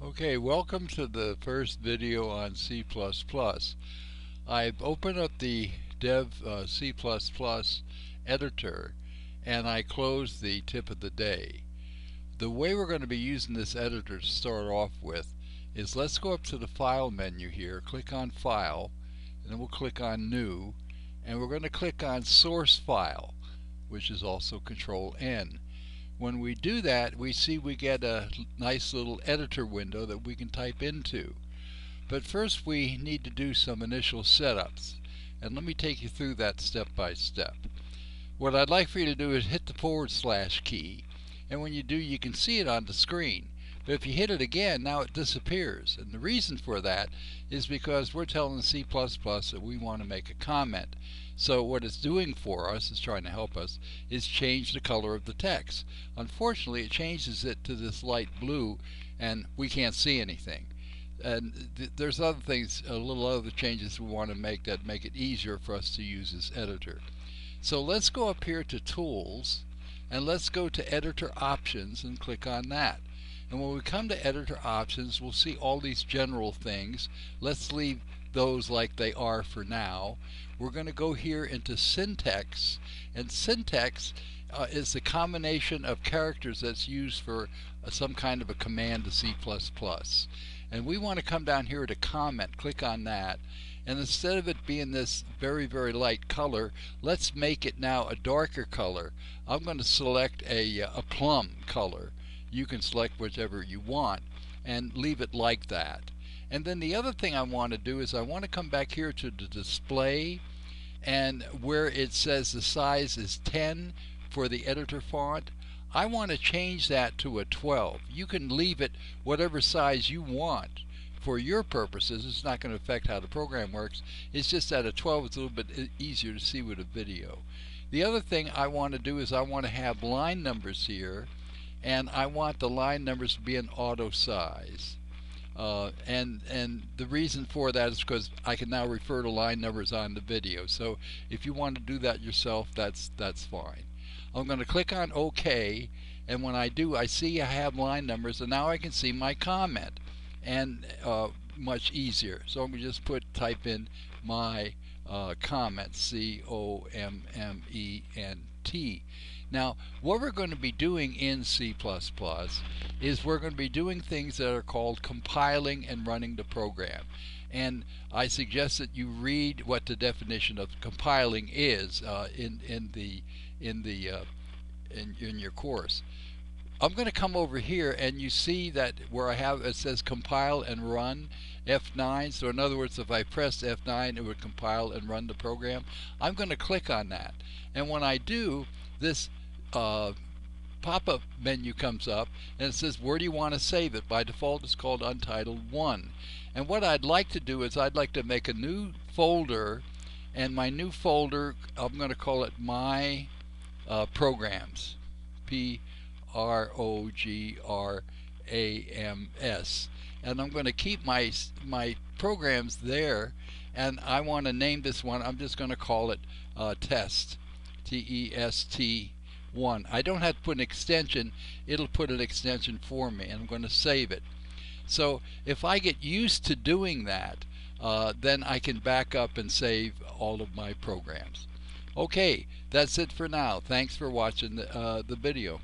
Okay, welcome to the first video on C++. I've opened up the dev C++ editor and I closed the tip of the day. The way we're going to be using this editor to start off with is let's go up to the File menu here, click on File, and then we'll click on New, and we're going to click on Source File, which is also Control N. When we do that, we see we get a nice little editor window that we can type into. But first we need to do some initial setups, and let me take you through that step by step. What I'd like for you to do is hit the / key, and when you do, you can see it on the screen. But if you hit it again, now it disappears, and the reason for that is because we're telling C++ that we want to make a comment. So what it's doing for us, is trying to help us, is change the color of the text. Unfortunately, it changes it to this light blue, and we can't see anything. And there's other things, little other changes we want to make that make it easier for us to use this editor. So let's go up here to Tools, and let's go to Editor Options and click on that. And when we come to Editor Options, we'll see all these general things. Let's leave those like they are for now. We're going to go here into Syntax, and syntax is the combination of characters that's used for some kind of a command to C++. And we want to come down here to Comment, click on that, and instead of it being this very light color, let's make it now a darker color. I'm going to select a plum color. You can select whichever you want and leave it like that. And then the other thing I want to do is I want to come back here to the display, and where it says the size is 10 for the editor font, I want to change that to a 12. You can leave it whatever size you want for your purposes. It's not going to affect how the program works. It's just that a 12 is a little bit easier to see with a video. The other thing I want to do is I want to have line numbers here, and I want the line numbers to be an auto size. And the reason for that is because I can now refer to line numbers on the video. So if you want to do that yourself, that's fine. I'm going to click on OK, and when I do, I see I have line numbers, and now I can see my comment, and much easier. So I'm going to just type in my comment, C-O-M-M-E-N-T. Now, what we're going to be doing in C++ is we're going to be doing things that are called compiling and running the program. And I suggest that you read what the definition of compiling is in your course. I'm going to come over here, and you see that where it says compile and run, F9. So in other words, if I pressed F9, it would compile and run the program. I'm going to click on that, and when I do, this pop-up menu comes up, and it says, where do you want to save it? By default, it's called Untitled 1. And what I'd like to do is I'd like to make a new folder, and my new folder, I'm going to call it My Programs, P-R-O-G-R-A-M-S. And I'm going to keep my programs there, and I want to name this one. I'm just going to call it Test, T-E-S-T 1. I don't have to put an extension. It'll put an extension for me, and I'm going to save it. So if I get used to doing that, then I can back up and save all of my programs. Okay, that's it for now. Thanks for watching the video.